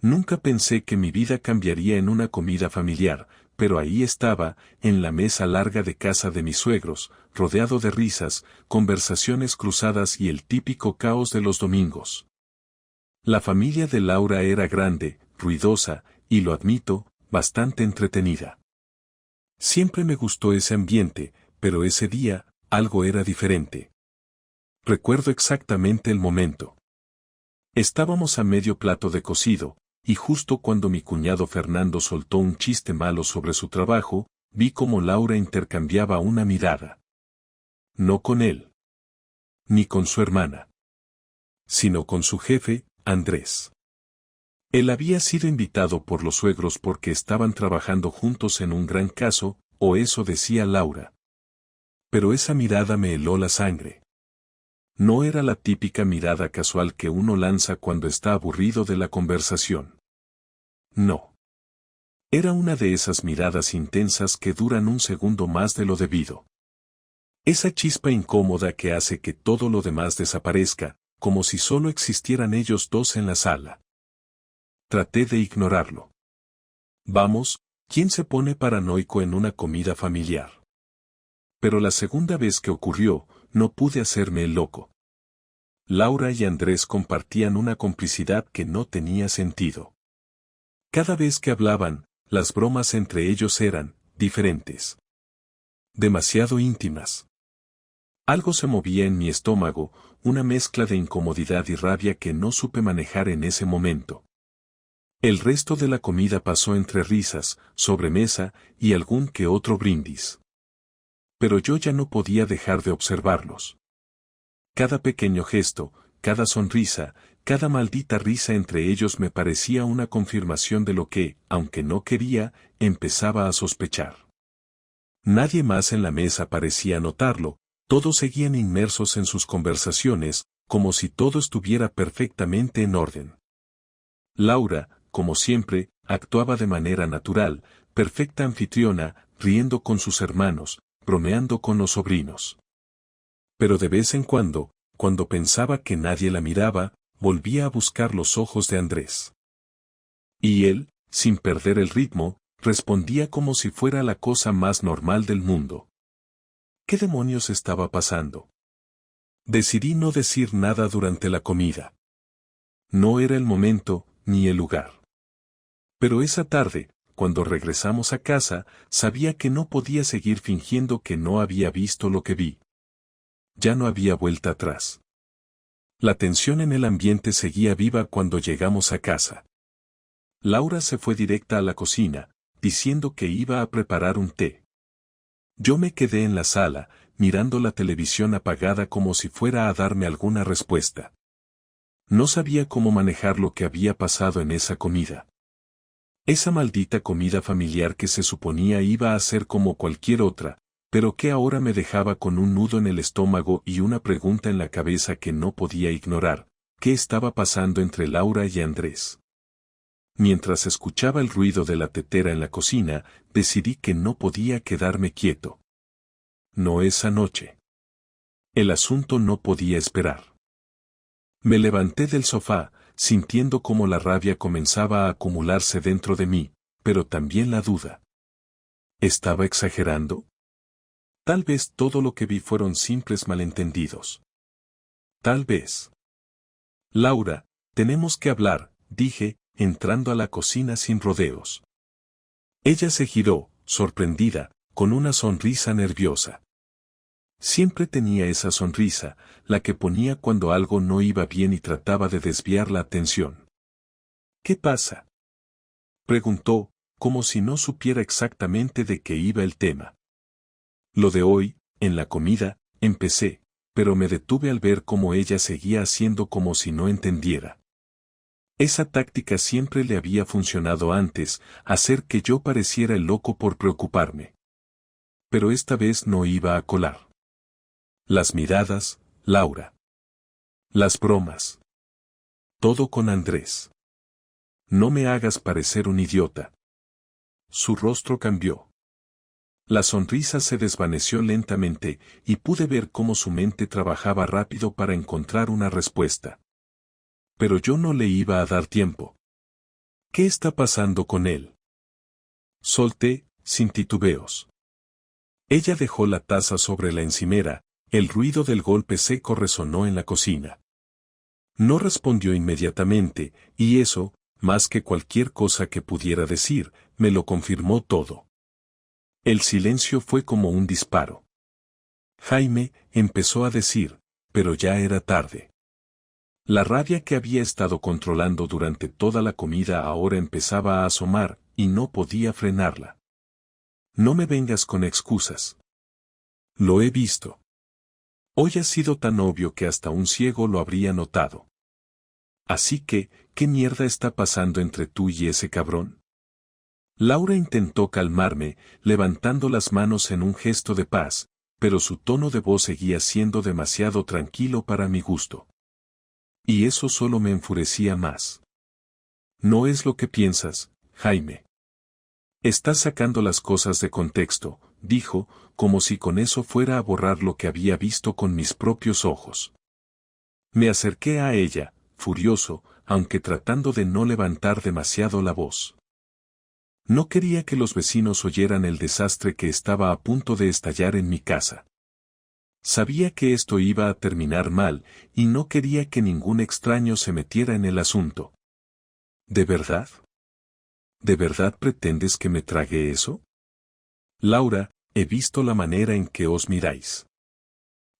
Nunca pensé que mi vida cambiaría en una comida familiar, pero ahí estaba, en la mesa larga de casa de mis suegros, rodeado de risas, conversaciones cruzadas y el típico caos de los domingos. La familia de Laura era grande, ruidosa, y lo admito, bastante entretenida. Siempre me gustó ese ambiente, pero ese día, algo era diferente. Recuerdo exactamente el momento. Estábamos a medio plato de cocido, y justo cuando mi cuñado Fernando soltó un chiste malo sobre su trabajo, vi cómo Laura intercambiaba una mirada. No con él, ni con su hermana, sino con su jefe, Andrés. Él había sido invitado por los suegros porque estaban trabajando juntos en un gran caso, o eso decía Laura. Pero esa mirada me heló la sangre. No era la típica mirada casual que uno lanza cuando está aburrido de la conversación. No. Era una de esas miradas intensas que duran un segundo más de lo debido. Esa chispa incómoda que hace que todo lo demás desaparezca, como si solo existieran ellos dos en la sala. Traté de ignorarlo. Vamos, ¿quién se pone paranoico en una comida familiar? Pero la segunda vez que ocurrió, no pude hacerme el loco. Laura y Andrés compartían una complicidad que no tenía sentido. Cada vez que hablaban, las bromas entre ellos eran diferentes. Demasiado íntimas. Algo se movía en mi estómago, una mezcla de incomodidad y rabia que no supe manejar en ese momento. El resto de la comida pasó entre risas, sobremesa y algún que otro brindis. Pero yo ya no podía dejar de observarlos. Cada pequeño gesto, cada sonrisa, cada maldita risa entre ellos me parecía una confirmación de lo que, aunque no quería, empezaba a sospechar. Nadie más en la mesa parecía notarlo, todos seguían inmersos en sus conversaciones, como si todo estuviera perfectamente en orden. Laura, como siempre, actuaba de manera natural, perfecta anfitriona, riendo con sus hermanos, bromeando con los sobrinos. Pero de vez en cuando pensaba que nadie la miraba, volvía a buscar los ojos de Andrés. Y él, sin perder el ritmo, respondía como si fuera la cosa más normal del mundo. ¿Qué demonios estaba pasando? Decidí no decir nada durante la comida. No era el momento, ni el lugar. Pero esa tarde, cuando regresamos a casa, sabía que no podía seguir fingiendo que no había visto lo que vi. Ya no había vuelta atrás. La tensión en el ambiente seguía viva cuando llegamos a casa. Laura se fue directa a la cocina, diciendo que iba a preparar un té. Yo me quedé en la sala, mirando la televisión apagada como si fuera a darme alguna respuesta. No sabía cómo manejar lo que había pasado en esa comida. Esa maldita comida familiar que se suponía iba a ser como cualquier otra, pero que ahora me dejaba con un nudo en el estómago y una pregunta en la cabeza que no podía ignorar: ¿qué estaba pasando entre Laura y Andrés? Mientras escuchaba el ruido de la tetera en la cocina, decidí que no podía quedarme quieto. No esa noche. El asunto no podía esperar. Me levanté del sofá, sintiendo cómo la rabia comenzaba a acumularse dentro de mí, pero también la duda. ¿Estaba exagerando? Tal vez todo lo que vi fueron simples malentendidos. Tal vez. Laura, tenemos que hablar, dije, entrando a la cocina sin rodeos. Ella se giró, sorprendida, con una sonrisa nerviosa. Siempre tenía esa sonrisa, la que ponía cuando algo no iba bien y trataba de desviar la atención. ¿Qué pasa?, preguntó, como si no supiera exactamente de qué iba el tema. Lo de hoy, en la comida, empecé, pero me detuve al ver cómo ella seguía haciendo como si no entendiera. Esa táctica siempre le había funcionado antes, hacer que yo pareciera el loco por preocuparme. Pero esta vez no iba a colar. Las miradas, Laura. Las bromas. Todo con Andrés. No me hagas parecer un idiota. Su rostro cambió. La sonrisa se desvaneció lentamente y pude ver cómo su mente trabajaba rápido para encontrar una respuesta. Pero yo no le iba a dar tiempo. ¿Qué está pasando con él? Solté, sin titubeos. Ella dejó la taza sobre la encimera, el ruido del golpe seco resonó en la cocina. No respondió inmediatamente, y eso, más que cualquier cosa que pudiera decir, me lo confirmó todo. El silencio fue como un disparo. Jaime, empezó a decir, pero ya era tarde. La rabia que había estado controlando durante toda la comida ahora empezaba a asomar, y no podía frenarla. No me vengas con excusas. Lo he visto. Hoy ha sido tan obvio que hasta un ciego lo habría notado. Así que, ¿qué mierda está pasando entre tú y ese cabrón? Laura intentó calmarme, levantando las manos en un gesto de paz, pero su tono de voz seguía siendo demasiado tranquilo para mi gusto. Y eso solo me enfurecía más. No es lo que piensas, Jaime. Estás sacando las cosas de contexto, dijo, como si con eso fuera a borrar lo que había visto con mis propios ojos. Me acerqué a ella, furioso, aunque tratando de no levantar demasiado la voz. No quería que los vecinos oyeran el desastre que estaba a punto de estallar en mi casa. Sabía que esto iba a terminar mal, y no quería que ningún extraño se metiera en el asunto. ¿De verdad? ¿De verdad pretendes que me trague eso? Laura, he visto la manera en que os miráis.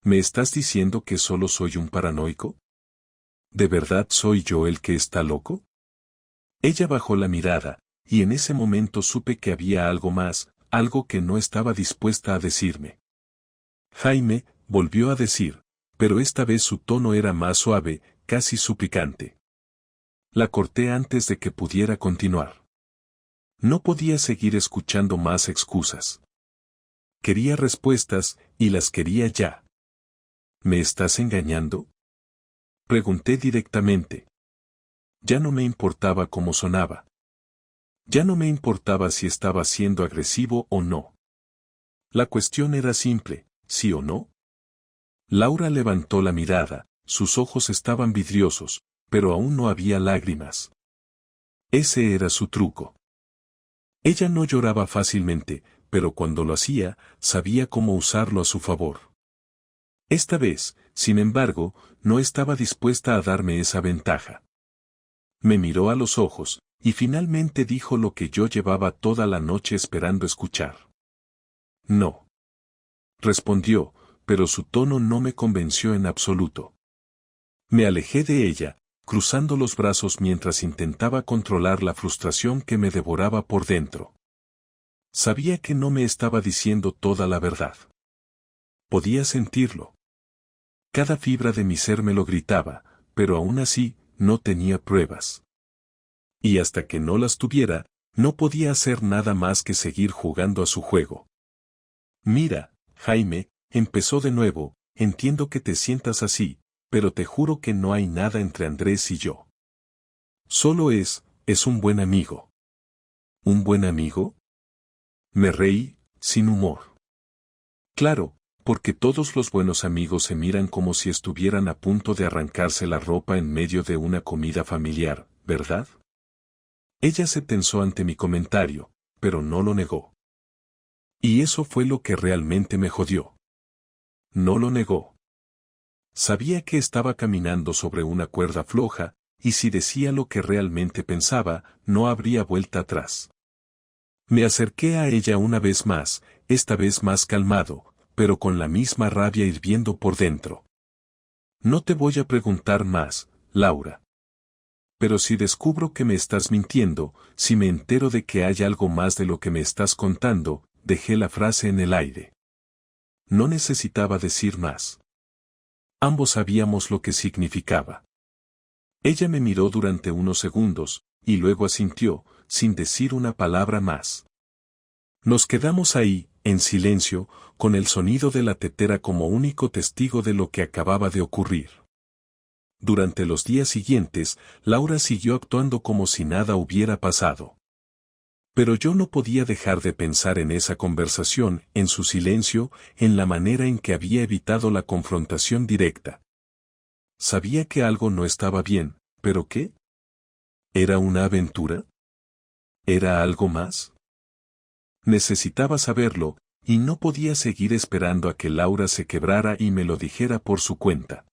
¿Me estás diciendo que solo soy un paranoico? ¿De verdad soy yo el que está loco? Ella bajó la mirada, y en ese momento supe que había algo más, algo que no estaba dispuesta a decirme. Jaime, volvió a decir, pero esta vez su tono era más suave, casi suplicante. La corté antes de que pudiera continuar. No podía seguir escuchando más excusas. Quería respuestas, y las quería ya. ¿Me estás engañando? Pregunté directamente. Ya no me importaba cómo sonaba. Ya no me importaba si estaba siendo agresivo o no. La cuestión era simple, ¿sí o no? Laura levantó la mirada, sus ojos estaban vidriosos, pero aún no había lágrimas. Ese era su truco. Ella no lloraba fácilmente, pero cuando lo hacía, sabía cómo usarlo a su favor. Esta vez, sin embargo, no estaba dispuesta a darme esa ventaja. Me miró a los ojos, y finalmente dijo lo que yo llevaba toda la noche esperando escuchar. No. Respondió, pero su tono no me convenció en absoluto. Me alejé de ella, cruzando los brazos mientras intentaba controlar la frustración que me devoraba por dentro. Sabía que no me estaba diciendo toda la verdad. Podía sentirlo. Cada fibra de mi ser me lo gritaba, pero aún así, no tenía pruebas. Y hasta que no las tuviera, no podía hacer nada más que seguir jugando a su juego. Mira, Jaime, empezó de nuevo, entiendo que te sientas así, pero te juro que no hay nada entre Andrés y yo. Solo es un buen amigo. ¿Un buen amigo? Me reí, sin humor. Claro, porque todos los buenos amigos se miran como si estuvieran a punto de arrancarse la ropa en medio de una comida familiar, ¿verdad? Ella se tensó ante mi comentario, pero no lo negó. Y eso fue lo que realmente me jodió. No lo negó. Sabía que estaba caminando sobre una cuerda floja, y si decía lo que realmente pensaba, no habría vuelta atrás. Me acerqué a ella una vez más, esta vez más calmado, pero con la misma rabia hirviendo por dentro. No te voy a preguntar más, Laura. Pero si descubro que me estás mintiendo, si me entero de que hay algo más de lo que me estás contando, dejé la frase en el aire. No necesitaba decir más. Ambos sabíamos lo que significaba. Ella me miró durante unos segundos, y luego asintió, sin decir una palabra más. Nos quedamos ahí, en silencio, con el sonido de la tetera como único testigo de lo que acababa de ocurrir. Durante los días siguientes, Laura siguió actuando como si nada hubiera pasado. Pero yo no podía dejar de pensar en esa conversación, en su silencio, en la manera en que había evitado la confrontación directa. Sabía que algo no estaba bien, ¿pero qué? ¿Era una aventura? ¿Era algo más? Necesitaba saberlo, y no podía seguir esperando a que Laura se quebrara y me lo dijera por su cuenta.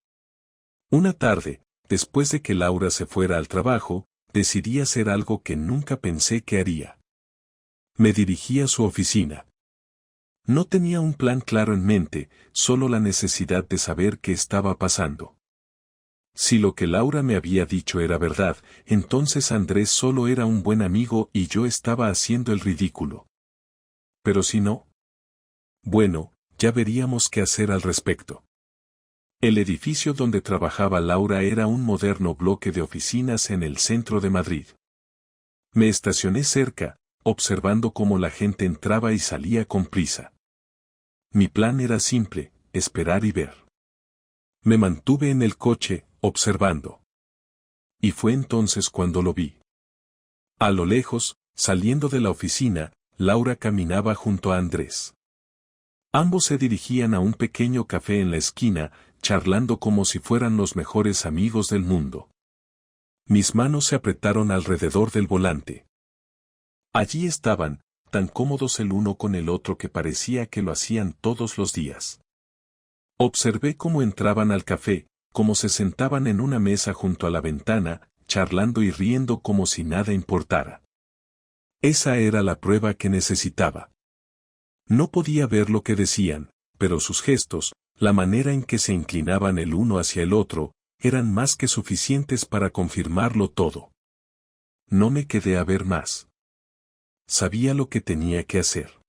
Una tarde, después de que Laura se fuera al trabajo, decidí hacer algo que nunca pensé que haría. Me dirigí a su oficina. No tenía un plan claro en mente, solo la necesidad de saber qué estaba pasando. Si lo que Laura me había dicho era verdad, entonces Andrés solo era un buen amigo y yo estaba haciendo el ridículo. Pero si no, bueno, ya veríamos qué hacer al respecto. El edificio donde trabajaba Laura era un moderno bloque de oficinas en el centro de Madrid. Me estacioné cerca, observando cómo la gente entraba y salía con prisa. Mi plan era simple, esperar y ver. Me mantuve en el coche, observando. Y fue entonces cuando lo vi. A lo lejos, saliendo de la oficina, Laura caminaba junto a Andrés. Ambos se dirigían a un pequeño café en la esquina, charlando como si fueran los mejores amigos del mundo. Mis manos se apretaron alrededor del volante. Allí estaban, tan cómodos el uno con el otro que parecía que lo hacían todos los días. Observé cómo entraban al café, cómo se sentaban en una mesa junto a la ventana, charlando y riendo como si nada importara. Esa era la prueba que necesitaba. No podía ver lo que decían, pero sus gestos, la manera en que se inclinaban el uno hacia el otro, eran más que suficientes para confirmarlo todo. No me quedé a ver más. Sabía lo que tenía que hacer.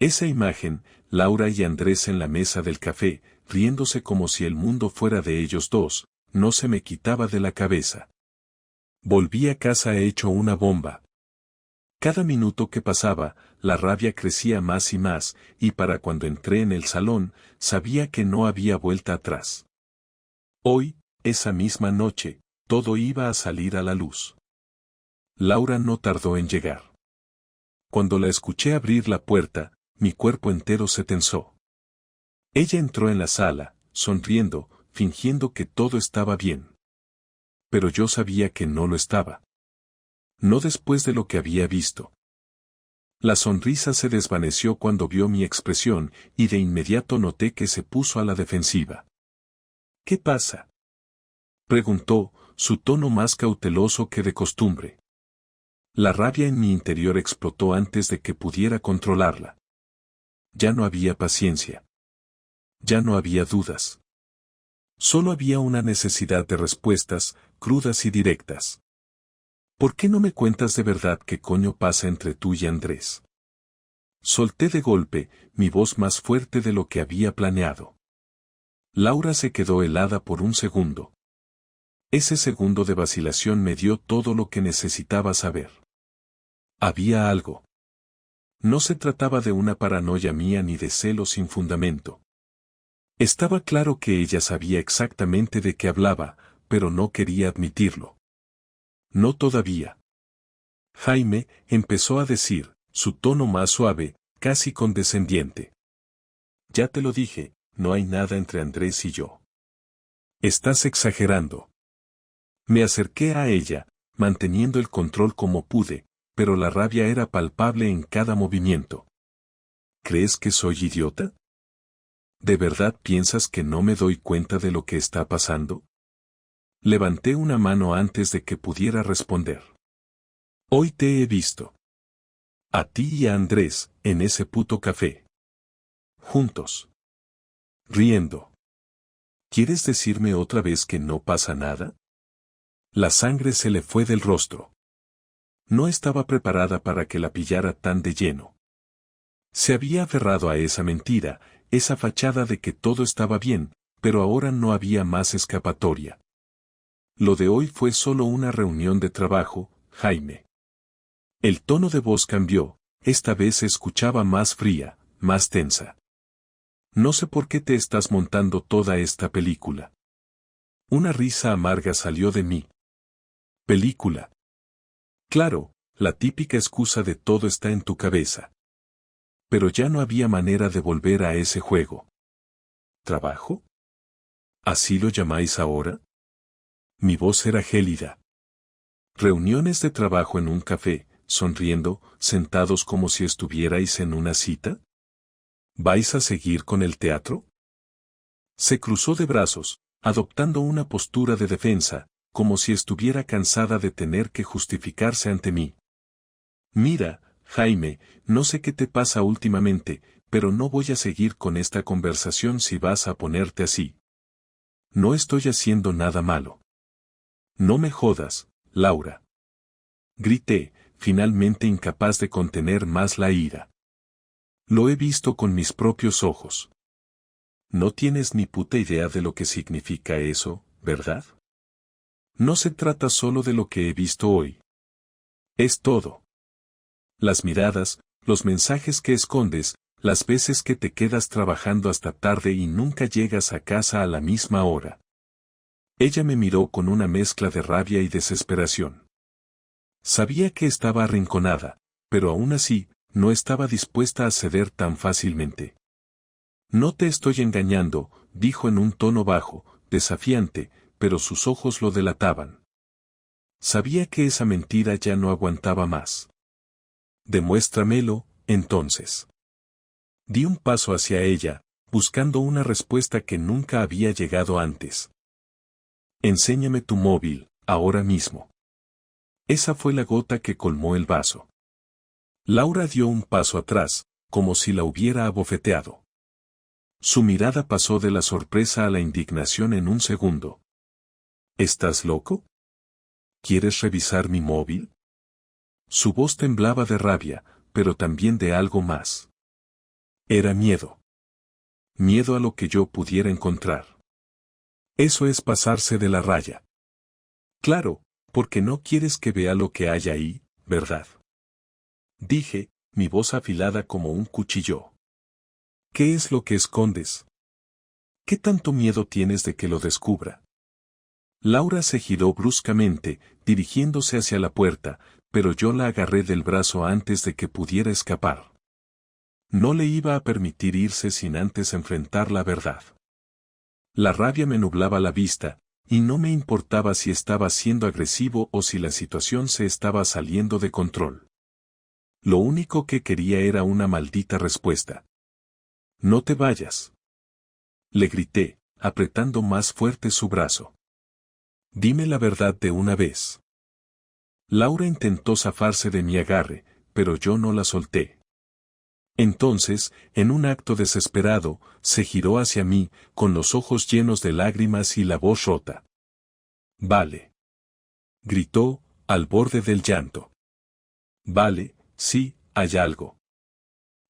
Esa imagen, Laura y Andrés en la mesa del café, riéndose como si el mundo fuera de ellos dos, no se me quitaba de la cabeza. Volví a casa hecho una bomba. Cada minuto que pasaba, la rabia crecía más y más, y para cuando entré en el salón, sabía que no había vuelta atrás. Hoy, esa misma noche, todo iba a salir a la luz. Laura no tardó en llegar. Cuando la escuché abrir la puerta, mi cuerpo entero se tensó. Ella entró en la sala, sonriendo, fingiendo que todo estaba bien. Pero yo sabía que no lo estaba. No después de lo que había visto. La sonrisa se desvaneció cuando vio mi expresión, y de inmediato noté que se puso a la defensiva. ¿Qué pasa?, preguntó, su tono más cauteloso que de costumbre. La rabia en mi interior explotó antes de que pudiera controlarla. Ya no había paciencia. Ya no había dudas. Solo había una necesidad de respuestas, crudas y directas. ¿Por qué no me cuentas de verdad qué coño pasa entre tú y Andrés? Solté de golpe, mi voz más fuerte de lo que había planeado. Laura se quedó helada por un segundo. Ese segundo de vacilación me dio todo lo que necesitaba saber. Había algo. No se trataba de una paranoia mía ni de celos sin fundamento. Estaba claro que ella sabía exactamente de qué hablaba, pero no quería admitirlo. No todavía. Jaime, empezó a decir, su tono más suave, casi condescendiente. Ya te lo dije, no hay nada entre Andrés y yo. Estás exagerando. Me acerqué a ella, manteniendo el control como pude, pero la rabia era palpable en cada movimiento. ¿Crees que soy idiota? ¿De verdad piensas que no me doy cuenta de lo que está pasando? Levanté una mano antes de que pudiera responder. Hoy te he visto. A ti y a Andrés, en ese puto café. Juntos. Riendo. ¿Quieres decirme otra vez que no pasa nada? La sangre se le fue del rostro. No estaba preparada para que la pillara tan de lleno. Se había aferrado a esa mentira, esa fachada de que todo estaba bien, pero ahora no había más escapatoria. Lo de hoy fue solo una reunión de trabajo, Jaime. El tono de voz cambió, esta vez se escuchaba más fría, más tensa. No sé por qué te estás montando toda esta película. Una risa amarga salió de mí. Película. Claro, la típica excusa de todo está en tu cabeza. Pero ya no había manera de volver a ese juego. ¿Trabajo? ¿Así lo llamáis ahora? Mi voz era gélida. Reuniones de trabajo en un café, sonriendo, sentados como si estuvierais en una cita? ¿Vais a seguir con el teatro? Se cruzó de brazos, adoptando una postura de defensa, como si estuviera cansada de tener que justificarse ante mí. Mira, Jaime, no sé qué te pasa últimamente, pero no voy a seguir con esta conversación si vas a ponerte así. No estoy haciendo nada malo. No me jodas, Laura. Grité, finalmente incapaz de contener más la ira. Lo he visto con mis propios ojos. No tienes ni puta idea de lo que significa eso, ¿verdad? No se trata solo de lo que he visto hoy. Es todo. Las miradas, los mensajes que escondes, las veces que te quedas trabajando hasta tarde y nunca llegas a casa a la misma hora. Ella me miró con una mezcla de rabia y desesperación. Sabía que estaba arrinconada, pero aún así, no estaba dispuesta a ceder tan fácilmente. No te estoy engañando, dijo en un tono bajo, desafiante, pero sus ojos lo delataban. Sabía que esa mentira ya no aguantaba más. Demuéstramelo, entonces. Di un paso hacia ella, buscando una respuesta que nunca había llegado antes. Enséñame tu móvil, ahora mismo. Esa fue la gota que colmó el vaso. Laura dio un paso atrás, como si la hubiera abofeteado. Su mirada pasó de la sorpresa a la indignación en un segundo. ¿Estás loco? ¿Quieres revisar mi móvil? Su voz temblaba de rabia, pero también de algo más. Era miedo. Miedo a lo que yo pudiera encontrar. Eso es pasarse de la raya. Claro, porque no quieres que vea lo que hay ahí, ¿verdad? Dije, mi voz afilada como un cuchillo. ¿Qué es lo que escondes? ¿Qué tanto miedo tienes de que lo descubra? Laura se giró bruscamente, dirigiéndose hacia la puerta, pero yo la agarré del brazo antes de que pudiera escapar. No le iba a permitir irse sin antes enfrentar la verdad. La rabia me nublaba la vista, y no me importaba si estaba siendo agresivo o si la situación se estaba saliendo de control. Lo único que quería era una maldita respuesta. No te vayas. Le grité, apretando más fuerte su brazo. Dime la verdad de una vez. Laura intentó zafarse de mi agarre, pero yo no la solté. Entonces, en un acto desesperado, se giró hacia mí, con los ojos llenos de lágrimas y la voz rota. Vale. Gritó, al borde del llanto. Vale, sí, hay algo.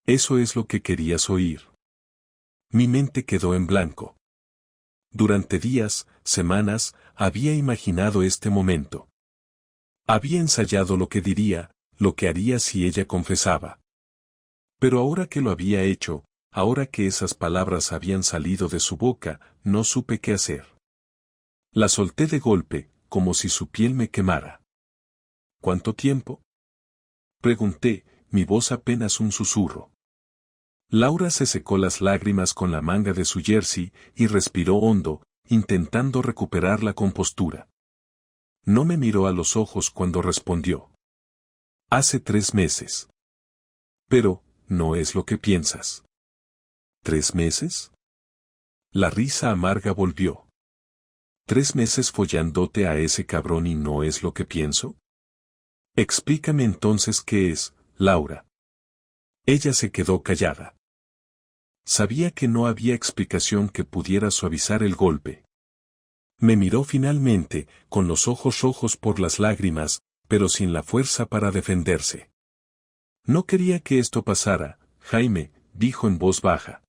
Eso es lo que querías oír. Mi mente quedó en blanco. Durante días, semanas, había imaginado este momento. Había ensayado lo que diría, lo que haría si ella confesaba. Pero ahora que lo había hecho, ahora que esas palabras habían salido de su boca, no supe qué hacer. La solté de golpe, como si su piel me quemara. ¿Cuánto tiempo? Pregunté, mi voz apenas un susurro. Laura se secó las lágrimas con la manga de su jersey y respiró hondo, intentando recuperar la compostura. No me miró a los ojos cuando respondió. Hace 3 meses. Pero, no es lo que piensas. ¿3 meses? La risa amarga volvió. ¿3 meses follándote a ese cabrón y no es lo que pienso? Explícame entonces qué es, Laura. Ella se quedó callada. Sabía que no había explicación que pudiera suavizar el golpe. Me miró finalmente, con los ojos rojos por las lágrimas, pero sin la fuerza para defenderse. No quería que esto pasara, Jaime, dijo en voz baja.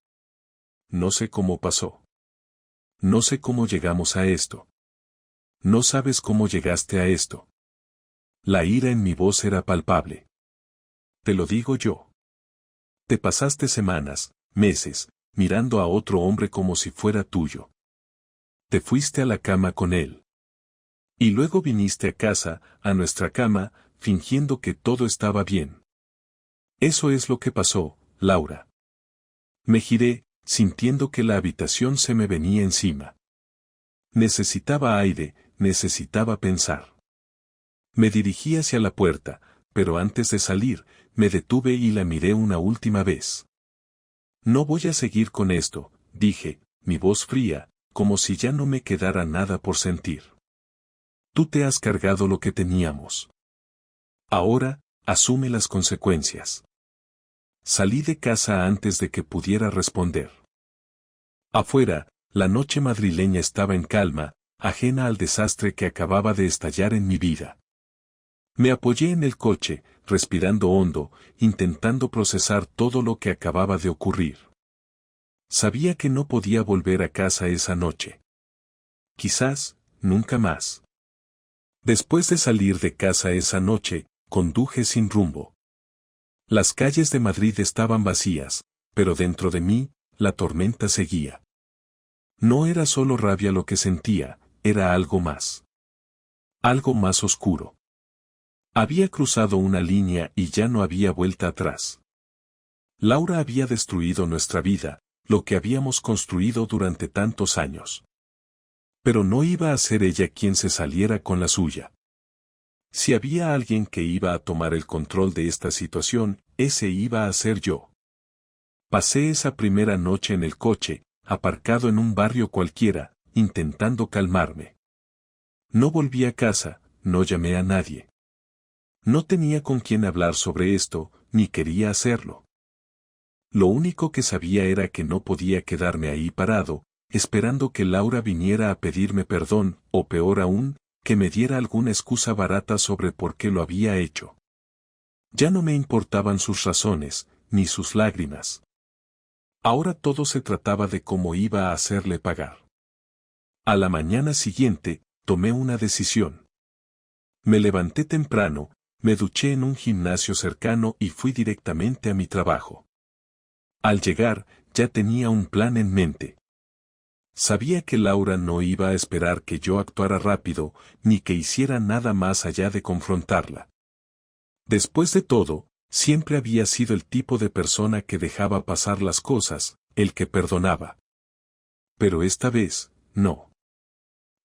No sé cómo pasó. No sé cómo llegamos a esto. No sabes cómo llegaste a esto. La ira en mi voz era palpable. Te lo digo yo. Te pasaste semanas, meses, mirando a otro hombre como si fuera tuyo. Te fuiste a la cama con él. Y luego viniste a casa, a nuestra cama, fingiendo que todo estaba bien. Eso es lo que pasó, Laura. Me giré, sintiendo que la habitación se me venía encima. Necesitaba aire, necesitaba pensar. Me dirigí hacia la puerta, pero antes de salir, me detuve y la miré una última vez. No voy a seguir con esto, dije, mi voz fría, como si ya no me quedara nada por sentir. Tú te has cargado lo que teníamos. Ahora, asume las consecuencias. Salí de casa antes de que pudiera responder. Afuera, la noche madrileña estaba en calma, ajena al desastre que acababa de estallar en mi vida. Me apoyé en el coche, respirando hondo, intentando procesar todo lo que acababa de ocurrir. Sabía que no podía volver a casa esa noche. Quizás, nunca más. Después de salir de casa esa noche, conduje sin rumbo. Las calles de Madrid estaban vacías, pero dentro de mí, la tormenta seguía. No era solo rabia lo que sentía, era algo más. Algo más oscuro. Había cruzado una línea y ya no había vuelta atrás. Laura había destruido nuestra vida, lo que habíamos construido durante tantos años. Pero no iba a ser ella quien se saliera con la suya. Si había alguien que iba a tomar el control de esta situación, ese iba a ser yo. Pasé esa primera noche en el coche, aparcado en un barrio cualquiera, intentando calmarme. No volví a casa, no llamé a nadie. No tenía con quién hablar sobre esto, ni quería hacerlo. Lo único que sabía era que no podía quedarme ahí parado, esperando que Laura viniera a pedirme perdón, o peor aún, que me diera alguna excusa barata sobre por qué lo había hecho. Ya no me importaban sus razones, ni sus lágrimas. Ahora todo se trataba de cómo iba a hacerle pagar. A la mañana siguiente, tomé una decisión. Me levanté temprano, me duché en un gimnasio cercano y fui directamente a mi trabajo. Al llegar, ya tenía un plan en mente. Sabía que Laura no iba a esperar que yo actuara rápido, ni que hiciera nada más allá de confrontarla. Después de todo, siempre había sido el tipo de persona que dejaba pasar las cosas, el que perdonaba. Pero esta vez, no.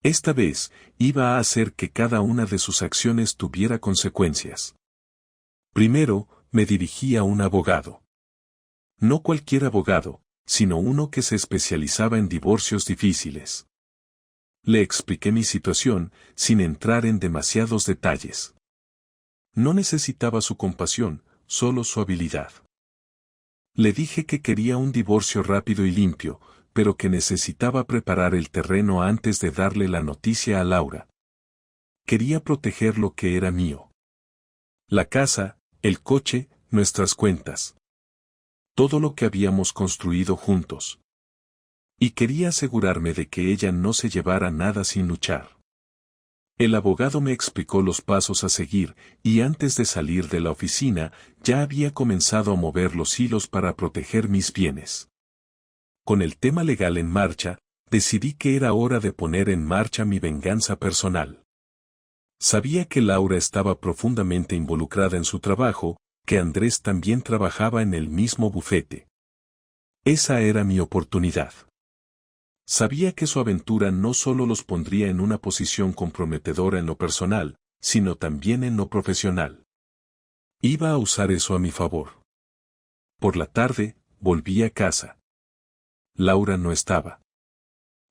Esta vez, iba a hacer que cada una de sus acciones tuviera consecuencias. Primero, me dirigí a un abogado. No cualquier abogado, sino uno que se especializaba en divorcios difíciles. Le expliqué mi situación, sin entrar en demasiados detalles. No necesitaba su compasión, solo su habilidad. Le dije que quería un divorcio rápido y limpio, pero que necesitaba preparar el terreno antes de darle la noticia a Laura. Quería proteger lo que era mío. La casa, el coche, nuestras cuentas. Todo lo que habíamos construido juntos. Y quería asegurarme de que ella no se llevara nada sin luchar. El abogado me explicó los pasos a seguir, y antes de salir de la oficina, ya había comenzado a mover los hilos para proteger mis bienes. Con el tema legal en marcha, decidí que era hora de poner en marcha mi venganza personal. Sabía que Laura estaba profundamente involucrada en su trabajo, que Andrés también trabajaba en el mismo bufete. Esa era mi oportunidad. Sabía que su aventura no solo los pondría en una posición comprometedora en lo personal, sino también en lo profesional. Iba a usar eso a mi favor. Por la tarde, volví a casa. Laura no estaba.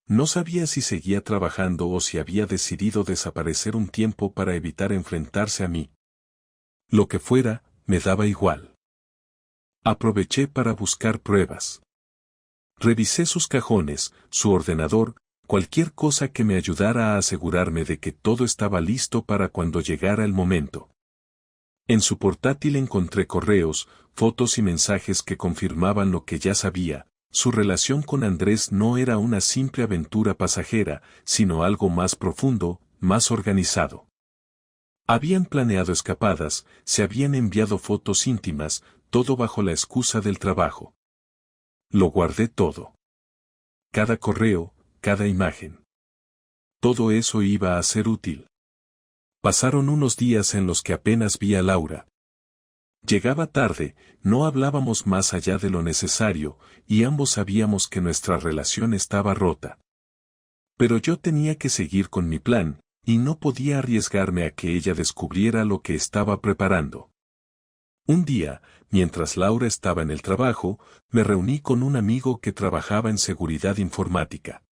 No sabía si seguía trabajando o si había decidido desaparecer un tiempo para evitar enfrentarse a mí. Lo que fuera, me daba igual. Aproveché para buscar pruebas. Revisé sus cajones, su ordenador, cualquier cosa que me ayudara a asegurarme de que todo estaba listo para cuando llegara el momento. En su portátil encontré correos, fotos y mensajes que confirmaban lo que ya sabía. Su relación con Andrés no era una simple aventura pasajera, sino algo más profundo, más organizado. Habían planeado escapadas, se habían enviado fotos íntimas, todo bajo la excusa del trabajo. Lo guardé todo. Cada correo, cada imagen. Todo eso iba a ser útil. Pasaron unos días en los que apenas vi a Laura. Llegaba tarde, no hablábamos más allá de lo necesario, y ambos sabíamos que nuestra relación estaba rota. Pero yo tenía que seguir con mi plan, y no podía arriesgarme a que ella descubriera lo que estaba preparando. Un día, mientras Laura estaba en el trabajo, me reuní con un amigo que trabajaba en seguridad informática.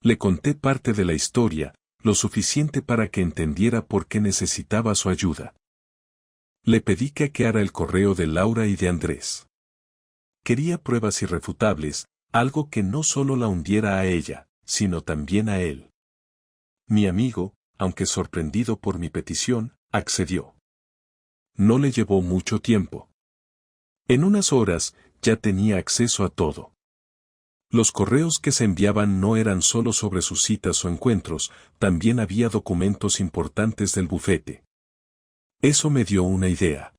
Le conté parte de la historia, lo suficiente para que entendiera por qué necesitaba su ayuda. Le pedí que hackeara el correo de Laura y de Andrés. Quería pruebas irrefutables, algo que no solo la hundiera a ella, sino también a él. Mi amigo, aunque sorprendido por mi petición, accedió. No le llevó mucho tiempo. En unas horas, ya tenía acceso a todo. Los correos que se enviaban no eran solo sobre sus citas o encuentros, también había documentos importantes del bufete. Eso me dio una idea.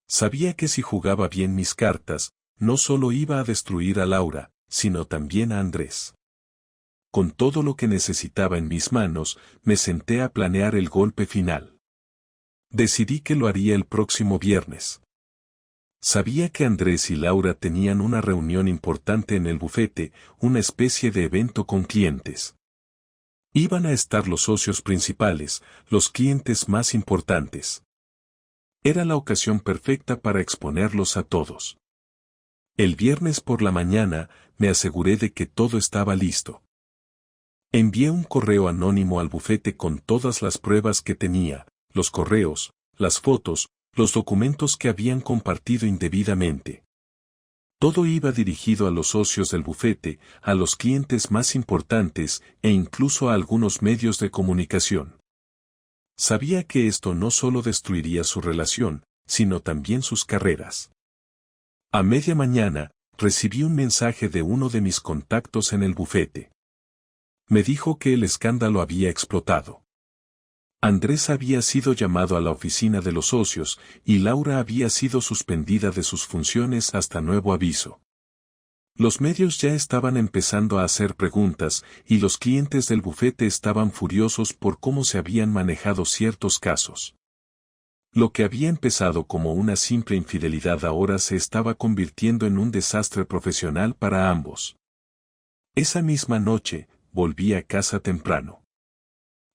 Sabía que si jugaba bien mis cartas, no solo iba a destruir a Laura, sino también a Andrés. Con todo lo que necesitaba en mis manos, me senté a planear el golpe final. Decidí que lo haría el próximo viernes. Sabía que Andrés y Laura tenían una reunión importante en el bufete, una especie de evento con clientes. Iban a estar los socios principales, los clientes más importantes. Era la ocasión perfecta para exponerlos a todos. El viernes por la mañana, me aseguré de que todo estaba listo. Envié un correo anónimo al bufete con todas las pruebas que tenía, los correos, las fotos, los documentos que habían compartido indebidamente. Todo iba dirigido a los socios del bufete, a los clientes más importantes e incluso a algunos medios de comunicación. Sabía que esto no solo destruiría su relación, sino también sus carreras. A media mañana, recibí un mensaje de uno de mis contactos en el bufete. Me dijo que el escándalo había explotado. Andrés había sido llamado a la oficina de los socios y Laura había sido suspendida de sus funciones hasta nuevo aviso. Los medios ya estaban empezando a hacer preguntas y los clientes del bufete estaban furiosos por cómo se habían manejado ciertos casos. Lo que había empezado como una simple infidelidad ahora se estaba convirtiendo en un desastre profesional para ambos. Esa misma noche, volví a casa temprano.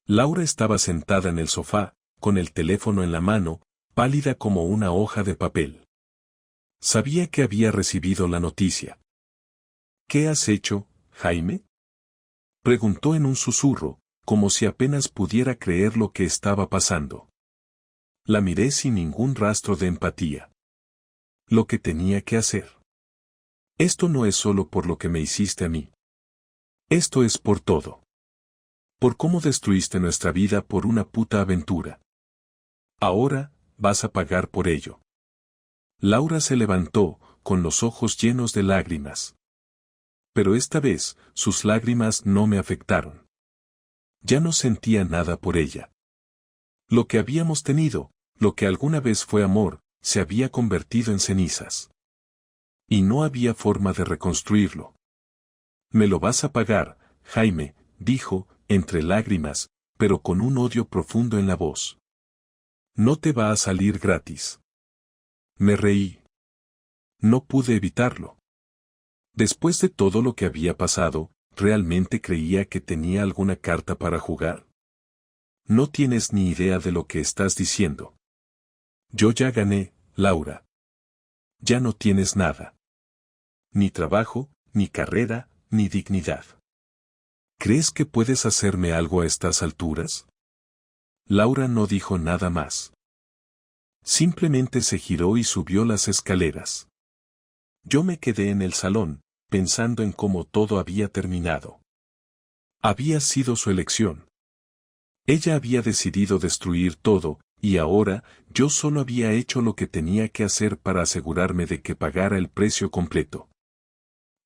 Laura estaba sentada en el sofá, con el teléfono en la mano, pálida como una hoja de papel. Sabía que había recibido la noticia. ¿Qué has hecho, Jaime? Preguntó en un susurro, como si apenas pudiera creer lo que estaba pasando. La miré sin ningún rastro de empatía. Lo que tenía que hacer. Esto no es solo por lo que me hiciste a mí. Esto es por todo. Por cómo destruiste nuestra vida por una puta aventura. Ahora, vas a pagar por ello. Laura se levantó, con los ojos llenos de lágrimas. Pero esta vez, sus lágrimas no me afectaron. Ya no sentía nada por ella. Lo que habíamos tenido, lo que alguna vez fue amor, se había convertido en cenizas. Y no había forma de reconstruirlo. Me lo vas a pagar, Jaime, dijo, entre lágrimas, pero con un odio profundo en la voz. No te va a salir gratis. Me reí. No pude evitarlo. Después de todo lo que había pasado, ¿realmente creía que tenía alguna carta para jugar? No tienes ni idea de lo que estás diciendo. Yo ya gané, Laura. Ya no tienes nada. Ni trabajo, ni carrera, ni dignidad. ¿Crees que puedes hacerme algo a estas alturas? Laura no dijo nada más. Simplemente se giró y subió las escaleras. Yo me quedé en el salón, pensando en cómo todo había terminado. Había sido su elección. Ella había decidido destruir todo, y ahora, yo solo había hecho lo que tenía que hacer para asegurarme de que pagara el precio completo.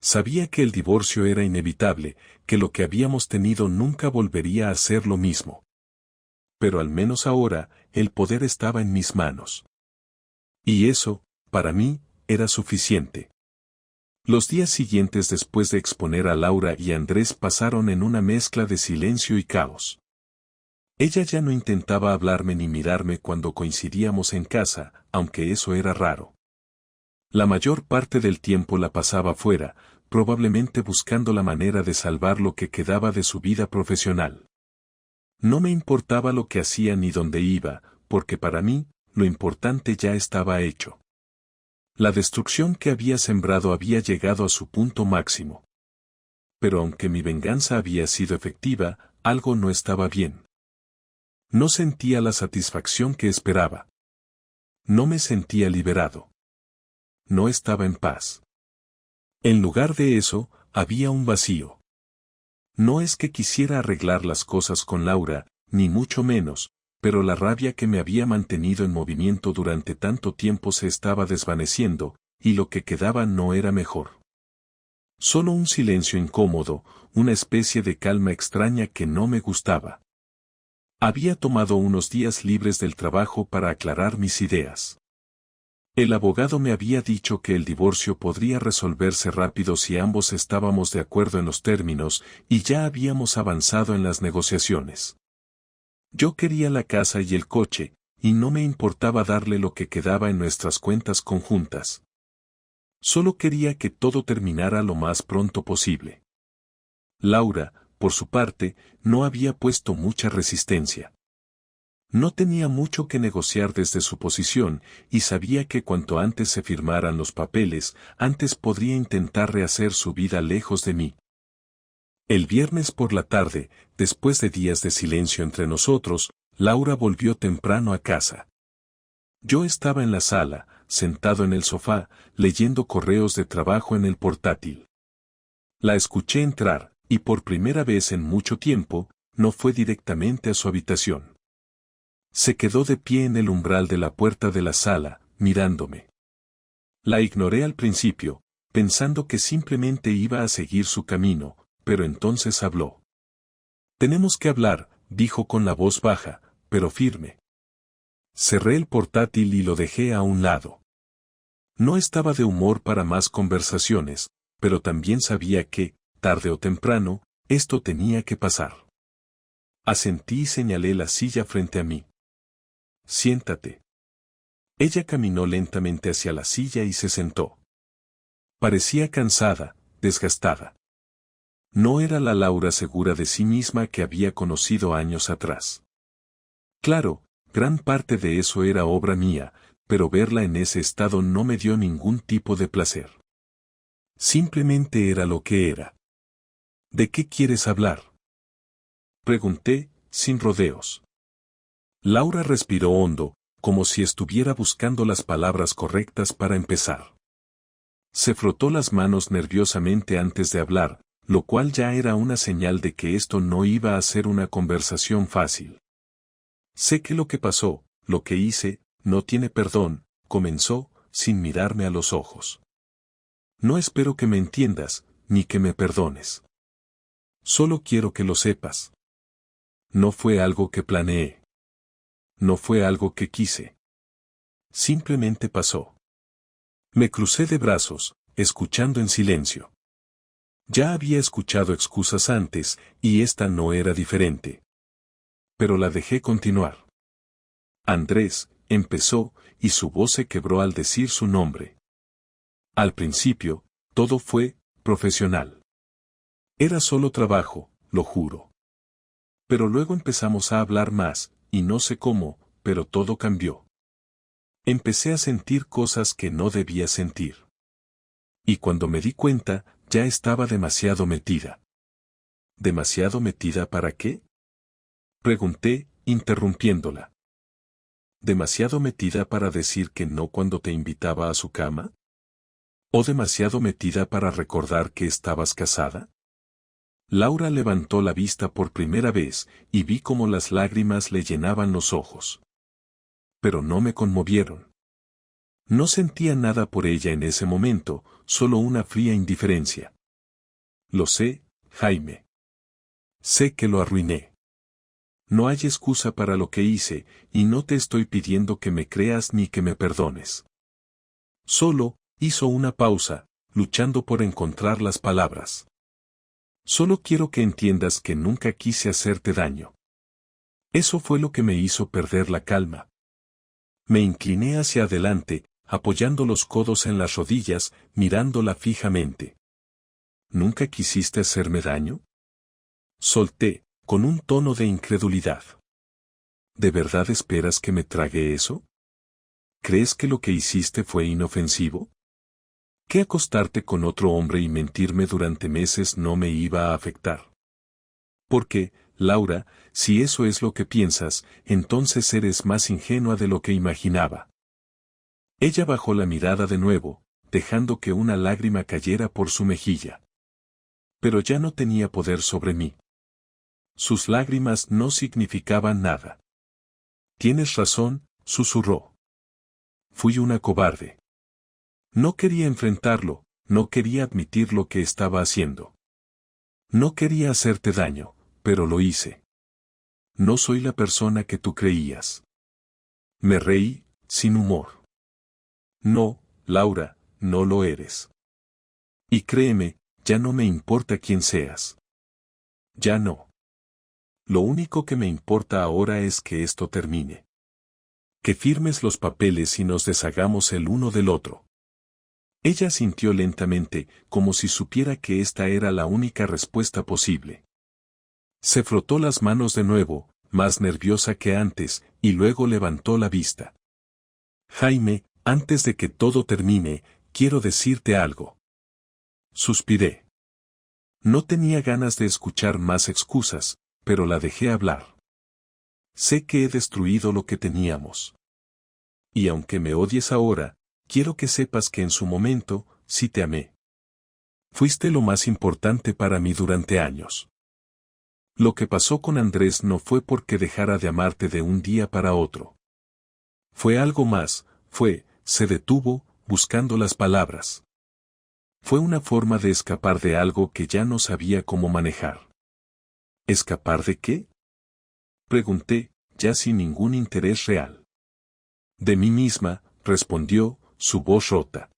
Sabía que el divorcio era inevitable, que lo que habíamos tenido nunca volvería a ser lo mismo. Pero al menos ahora, el poder estaba en mis manos. Y eso, para mí, era suficiente. Los días siguientes después de exponer a Laura y Andrés pasaron en una mezcla de silencio y caos. Ella ya no intentaba hablarme ni mirarme cuando coincidíamos en casa, aunque eso era raro. La mayor parte del tiempo la pasaba fuera, probablemente buscando la manera de salvar lo que quedaba de su vida profesional. No me importaba lo que hacía ni dónde iba, porque para mí, lo importante ya estaba hecho. La destrucción que había sembrado había llegado a su punto máximo. Pero aunque mi venganza había sido efectiva, algo no estaba bien. No sentía la satisfacción que esperaba. No me sentía liberado. No estaba en paz. En lugar de eso, había un vacío. No es que quisiera arreglar las cosas con Laura, ni mucho menos, pero la rabia que me había mantenido en movimiento durante tanto tiempo se estaba desvaneciendo, y lo que quedaba no era mejor. Solo un silencio incómodo, una especie de calma extraña que no me gustaba. Había tomado unos días libres del trabajo para aclarar mis ideas. El abogado me había dicho que el divorcio podría resolverse rápido si ambos estábamos de acuerdo en los términos, y ya habíamos avanzado en las negociaciones. Yo quería la casa y el coche, y no me importaba darle lo que quedaba en nuestras cuentas conjuntas. Solo quería que todo terminara lo más pronto posible. Laura, por su parte, no había puesto mucha resistencia. No tenía mucho que negociar desde su posición, y sabía que cuanto antes se firmaran los papeles, antes podría intentar rehacer su vida lejos de mí. El viernes por la tarde, después de días de silencio entre nosotros, Laura volvió temprano a casa. Yo estaba en la sala, sentado en el sofá, leyendo correos de trabajo en el portátil. La escuché entrar, y por primera vez en mucho tiempo, no fue directamente a su habitación. Se quedó de pie en el umbral de la puerta de la sala, mirándome. La ignoré al principio, pensando que simplemente iba a seguir su camino, pero entonces habló. «Tenemos que hablar», dijo con la voz baja, pero firme. Cerré el portátil y lo dejé a un lado. No estaba de humor para más conversaciones, pero también sabía que, tarde o temprano, esto tenía que pasar. Asentí y señalé la silla frente a mí. «Siéntate». Ella caminó lentamente hacia la silla y se sentó. Parecía cansada, desgastada. No era la Laura segura de sí misma que había conocido años atrás. Claro, gran parte de eso era obra mía, pero verla en ese estado no me dio ningún tipo de placer. Simplemente era lo que era. «¿De qué quieres hablar?», pregunté, sin rodeos. Laura respiró hondo, como si estuviera buscando las palabras correctas para empezar. Se frotó las manos nerviosamente antes de hablar, lo cual ya era una señal de que esto no iba a ser una conversación fácil. «Sé que lo que pasó, lo que hice, no tiene perdón», comenzó, sin mirarme a los ojos. «No espero que me entiendas, ni que me perdones. Solo quiero que lo sepas. No fue algo que planeé. No fue algo que quise. Simplemente pasó». Me crucé de brazos, escuchando en silencio. Ya había escuchado excusas antes, y esta no era diferente. Pero la dejé continuar. «Andrés», empezó, y su voz se quebró al decir su nombre. Al principio, todo fue profesional. Era solo trabajo, lo juro. Pero luego empezamos a hablar más, y no sé cómo, pero todo cambió. Empecé a sentir cosas que no debía sentir. Y cuando me di cuenta, ya estaba demasiado metida. ¿Demasiado metida para qué?, pregunté, interrumpiéndola. ¿Demasiado metida para decir que no cuando te invitaba a su cama? ¿O demasiado metida para recordar que estabas casada? Laura levantó la vista por primera vez, y vi cómo las lágrimas le llenaban los ojos. Pero no me conmovieron. No sentía nada por ella en ese momento, solo una fría indiferencia. «Lo sé, Jaime. Sé que lo arruiné. No hay excusa para lo que hice, y no te estoy pidiendo que me creas ni que me perdones». Solo, hizo una pausa, luchando por encontrar las palabras. «Solo quiero que entiendas que nunca quise hacerte daño. Eso fue lo que me hizo perder la calma». Me incliné hacia adelante, apoyando los codos en las rodillas, mirándola fijamente. «¿Nunca quisiste hacerme daño?», solté, con un tono de incredulidad. «¿De verdad esperas que me trague eso?». ¿Crees que lo que hiciste fue inofensivo? ¿Que acostarte con otro hombre y mentirme durante meses no me iba a afectar? Porque, Laura, si eso es lo que piensas, entonces eres más ingenua de lo que imaginaba. Ella bajó la mirada de nuevo, dejando que una lágrima cayera por su mejilla. Pero ya no tenía poder sobre mí. Sus lágrimas no significaban nada. Tienes razón, susurró. Fui una cobarde. No quería enfrentarlo, no quería admitir lo que estaba haciendo. No quería hacerte daño, pero lo hice. No soy la persona que tú creías. Me reí, sin humor. No, Laura, no lo eres. Y créeme, ya no me importa quién seas. Ya no. Lo único que me importa ahora es que esto termine. Que firmes los papeles y nos deshagamos el uno del otro. Ella asintió lentamente, como si supiera que esta era la única respuesta posible. Se frotó las manos de nuevo, más nerviosa que antes, y luego levantó la vista. Jaime, antes de que todo termine, quiero decirte algo. Suspiré. No tenía ganas de escuchar más excusas, pero la dejé hablar. Sé que he destruido lo que teníamos. Y aunque me odies ahora, quiero que sepas que en su momento, sí te amé. Fuiste lo más importante para mí durante años. Lo que pasó con Andrés no fue porque dejara de amarte de un día para otro. Fue algo más, se detuvo, buscando las palabras. Fue una forma de escapar de algo que ya no sabía cómo manejar. ¿Escapar de qué? Pregunté, ya sin ningún interés real. De mí misma, respondió, su voz rota.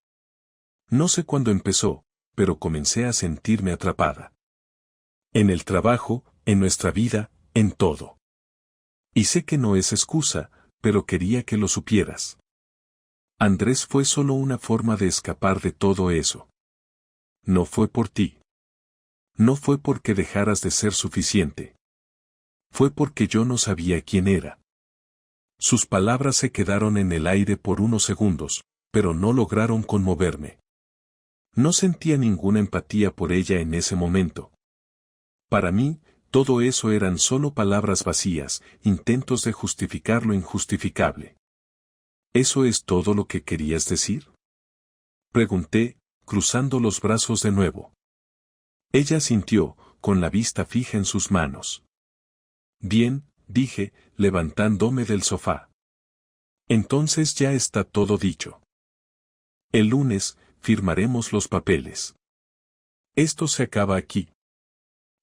No sé cuándo empezó, pero comencé a sentirme atrapada. En el trabajo, en nuestra vida, en todo. Y sé que no es excusa, pero quería que lo supieras. Andrés fue solo una forma de escapar de todo eso. No fue por ti. No fue porque dejaras de ser suficiente. Fue porque yo no sabía quién era. Sus palabras se quedaron en el aire por unos segundos, pero no lograron conmoverme. No sentía ninguna empatía por ella en ese momento. Para mí, todo eso eran solo palabras vacías, intentos de justificar lo injustificable. ¿Eso es todo lo que querías decir? Pregunté, cruzando los brazos de nuevo. Ella sintió, con la vista fija en sus manos. Bien, dije, levantándome del sofá. Entonces ya está todo dicho. El lunes, firmaremos los papeles. Esto se acaba aquí.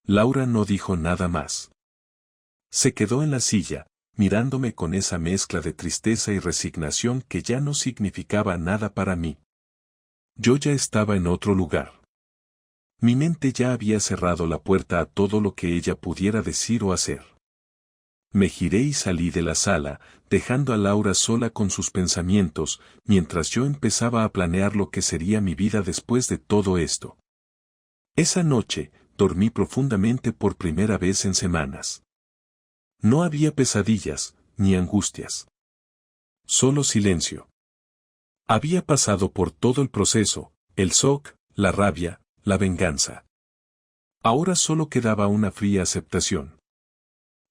Laura no dijo nada más. Se quedó en la silla, mirándome con esa mezcla de tristeza y resignación que ya no significaba nada para mí. Yo ya estaba en otro lugar. Mi mente ya había cerrado la puerta a todo lo que ella pudiera decir o hacer. Me giré y salí de la sala, dejando a Laura sola con sus pensamientos, mientras yo empezaba a planear lo que sería mi vida después de todo esto. Esa noche, dormí profundamente por primera vez en semanas. No había pesadillas, ni angustias. Solo silencio. Había pasado por todo el proceso, el shock, la rabia, la venganza. Ahora solo quedaba una fría aceptación.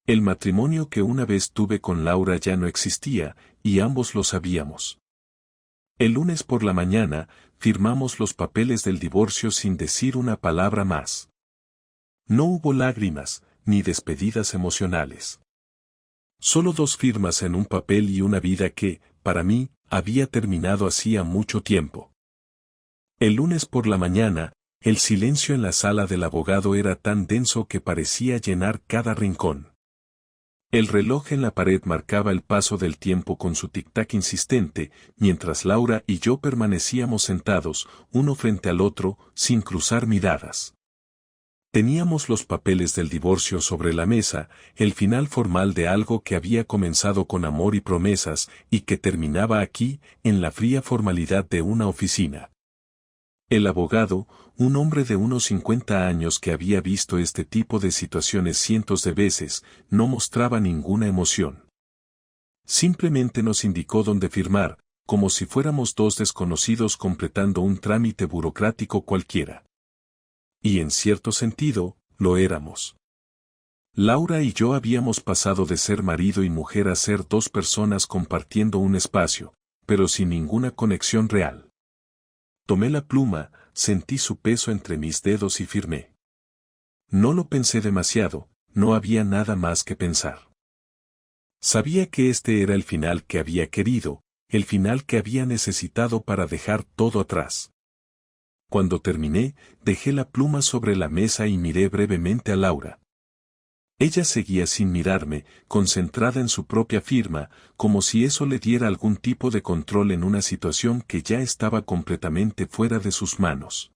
El matrimonio que una vez tuve con Laura ya no existía, y ambos lo sabíamos. El lunes por la mañana, firmamos los papeles del divorcio sin decir una palabra más. No hubo lágrimas, ni despedidas emocionales. Solo 2 firmas en un papel y una vida que, para mí, había terminado hacía mucho tiempo. El lunes por la mañana, el silencio en la sala del abogado era tan denso que parecía llenar cada rincón. El reloj en la pared marcaba el paso del tiempo con su tic-tac insistente, mientras Laura y yo permanecíamos sentados, uno frente al otro, sin cruzar miradas. Teníamos los papeles del divorcio sobre la mesa, el final formal de algo que había comenzado con amor y promesas, y que terminaba aquí, en la fría formalidad de una oficina. El abogado, un hombre de unos 50 años que había visto este tipo de situaciones cientos de veces, no mostraba ninguna emoción. Simplemente nos indicó dónde firmar, como si fuéramos dos desconocidos completando un trámite burocrático cualquiera. Y en cierto sentido, lo éramos. Laura y yo habíamos pasado de ser marido y mujer a ser dos personas compartiendo un espacio, pero sin ninguna conexión real. Tomé la pluma, sentí su peso entre mis dedos y firmé. No lo pensé demasiado, no había nada más que pensar. Sabía que este era el final que había querido, el final que había necesitado para dejar todo atrás. Cuando terminé, dejé la pluma sobre la mesa y miré brevemente a Laura. Ella seguía sin mirarme, concentrada en su propia firma, como si eso le diera algún tipo de control en una situación que ya estaba completamente fuera de sus manos.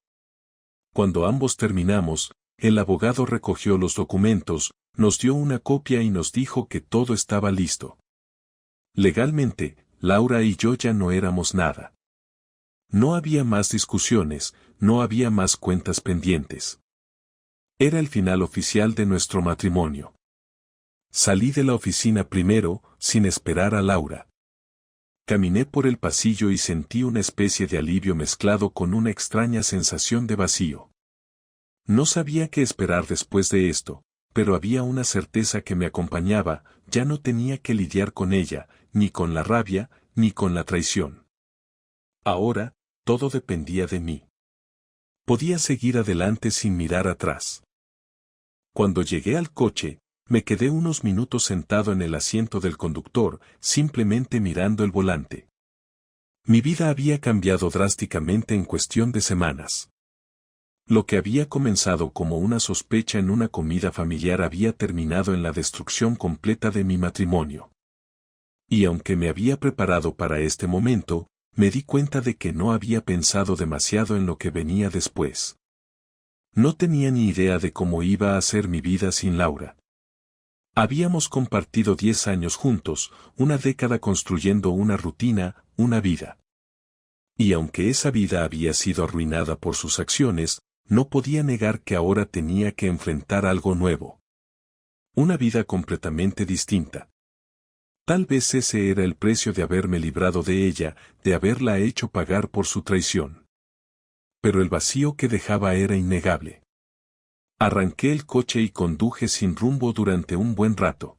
Cuando ambos terminamos, el abogado recogió los documentos, nos dio una copia y nos dijo que todo estaba listo. Legalmente, Laura y yo ya no éramos nada. No había más discusiones, no había más cuentas pendientes. Era el final oficial de nuestro matrimonio. Salí de la oficina primero, sin esperar a Laura. Caminé por el pasillo y sentí una especie de alivio mezclado con una extraña sensación de vacío. No sabía qué esperar después de esto, pero había una certeza que me acompañaba, ya no tenía que lidiar con ella, ni con la rabia, ni con la traición. Ahora, todo dependía de mí. Podía seguir adelante sin mirar atrás. Cuando llegué al coche, me quedé unos minutos sentado en el asiento del conductor, simplemente mirando el volante. Mi vida había cambiado drásticamente en cuestión de semanas. Lo que había comenzado como una sospecha en una comida familiar había terminado en la destrucción completa de mi matrimonio. Y aunque me había preparado para este momento, me di cuenta de que no había pensado demasiado en lo que venía después. No tenía ni idea de cómo iba a ser mi vida sin Laura. Habíamos compartido 10 años juntos, una década construyendo una rutina, una vida. Y aunque esa vida había sido arruinada por sus acciones, no podía negar que ahora tenía que enfrentar algo nuevo. Una vida completamente distinta. Tal vez ese era el precio de haberme librado de ella, de haberla hecho pagar por su traición. Pero el vacío que dejaba era innegable. Arranqué el coche y conduje sin rumbo durante un buen rato.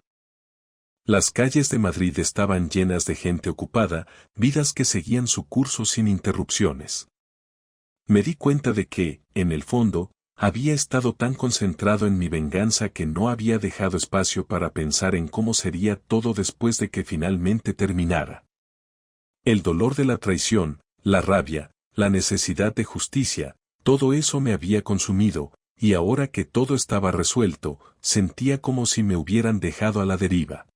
Las calles de Madrid estaban llenas de gente ocupada, vidas que seguían su curso sin interrupciones. Me di cuenta de que, en el fondo, había estado tan concentrado en mi venganza que no había dejado espacio para pensar en cómo sería todo después de que finalmente terminara. El dolor de la traición, la rabia, la necesidad de justicia, todo eso me había consumido, y ahora que todo estaba resuelto, sentía como si me hubieran dejado a la deriva.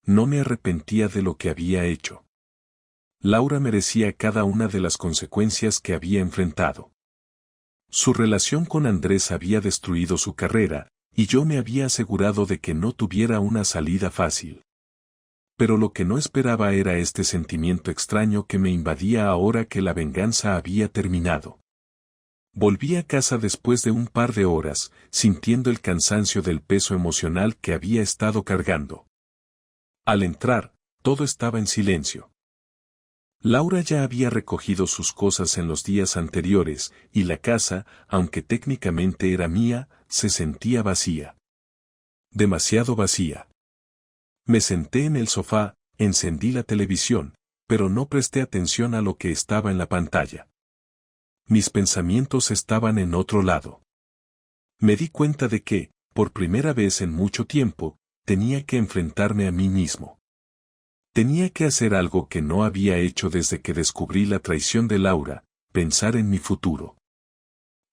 No me arrepentía de lo que había hecho. Laura merecía cada una de las consecuencias que había enfrentado. Su relación con Andrés había destruido su carrera, y yo me había asegurado de que no tuviera una salida fácil. Pero lo que no esperaba era este sentimiento extraño que me invadía ahora que la venganza había terminado. Volví a casa después de un par de horas, sintiendo el cansancio del peso emocional que había estado cargando. Al entrar, todo estaba en silencio. Laura ya había recogido sus cosas en los días anteriores, y la casa, aunque técnicamente era mía, se sentía vacía. Demasiado vacía. Me senté en el sofá, encendí la televisión, pero no presté atención a lo que estaba en la pantalla. Mis pensamientos estaban en otro lado. Me di cuenta de que, por primera vez en mucho tiempo, tenía que enfrentarme a mí mismo. Tenía que hacer algo que no había hecho desde que descubrí la traición de Laura, pensar en mi futuro.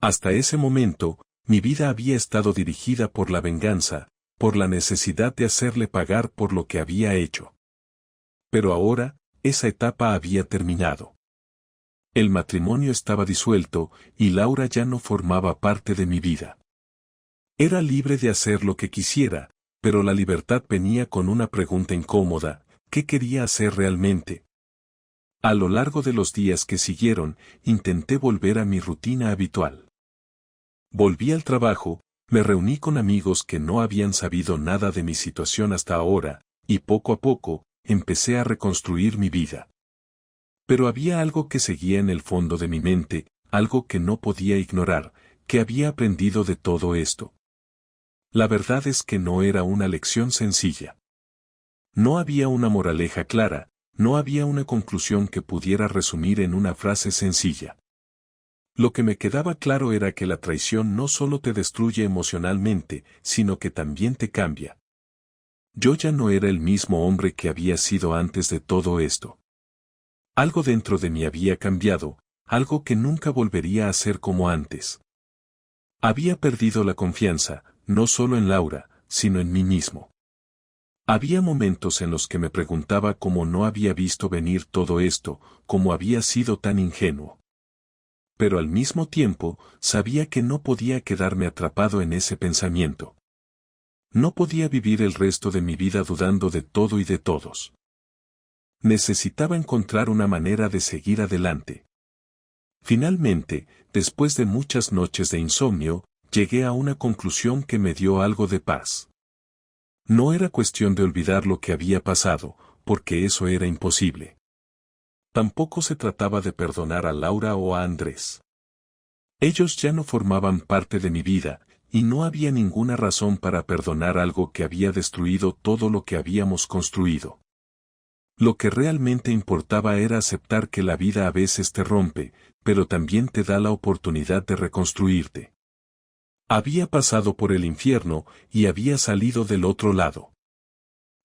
Hasta ese momento, mi vida había estado dirigida por la venganza, por la necesidad de hacerle pagar por lo que había hecho. Pero ahora, esa etapa había terminado. El matrimonio estaba disuelto, y Laura ya no formaba parte de mi vida. Era libre de hacer lo que quisiera, pero la libertad venía con una pregunta incómoda: ¿qué quería hacer realmente? A lo largo de los días que siguieron, intenté volver a mi rutina habitual. Volví al trabajo, me reuní con amigos que no habían sabido nada de mi situación hasta ahora, y poco a poco, empecé a reconstruir mi vida. Pero había algo que seguía en el fondo de mi mente, algo que no podía ignorar, que había aprendido de todo esto. La verdad es que no era una lección sencilla. No había una moraleja clara, no había una conclusión que pudiera resumir en una frase sencilla. Lo que me quedaba claro era que la traición no solo te destruye emocionalmente, sino que también te cambia. Yo ya no era el mismo hombre que había sido antes de todo esto. Algo dentro de mí había cambiado, algo que nunca volvería a ser como antes. Había perdido la confianza, no solo en Laura, sino en mí mismo. Había momentos en los que me preguntaba cómo no había visto venir todo esto, cómo había sido tan ingenuo. Pero al mismo tiempo, sabía que no podía quedarme atrapado en ese pensamiento. No podía vivir el resto de mi vida dudando de todo y de todos. Necesitaba encontrar una manera de seguir adelante. Finalmente, después de muchas noches de insomnio, llegué a una conclusión que me dio algo de paz. No era cuestión de olvidar lo que había pasado, porque eso era imposible. Tampoco se trataba de perdonar a Laura o a Andrés. Ellos ya no formaban parte de mi vida, y no había ninguna razón para perdonar algo que había destruido todo lo que habíamos construido. Lo que realmente importaba era aceptar que la vida a veces te rompe, pero también te da la oportunidad de reconstruirte. Había pasado por el infierno y había salido del otro lado.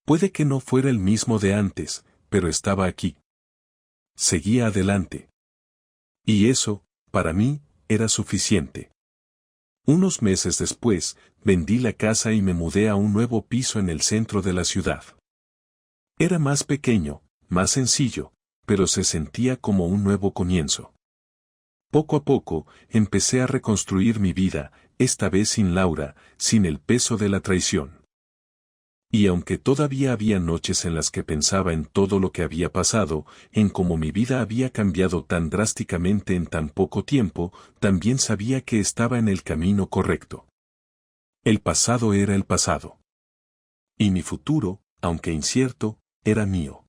Puede que no fuera el mismo de antes, pero estaba aquí. Seguía adelante. Y eso, para mí, era suficiente. Unos meses después, vendí la casa y me mudé a un nuevo piso en el centro de la ciudad. Era más pequeño, más sencillo, pero se sentía como un nuevo comienzo. Poco a poco, empecé a reconstruir mi vida, esta vez sin Laura, sin el peso de la traición. Y aunque todavía había noches en las que pensaba en todo lo que había pasado, en cómo mi vida había cambiado tan drásticamente en tan poco tiempo, también sabía que estaba en el camino correcto. El pasado era el pasado. Y mi futuro, aunque incierto, era mío.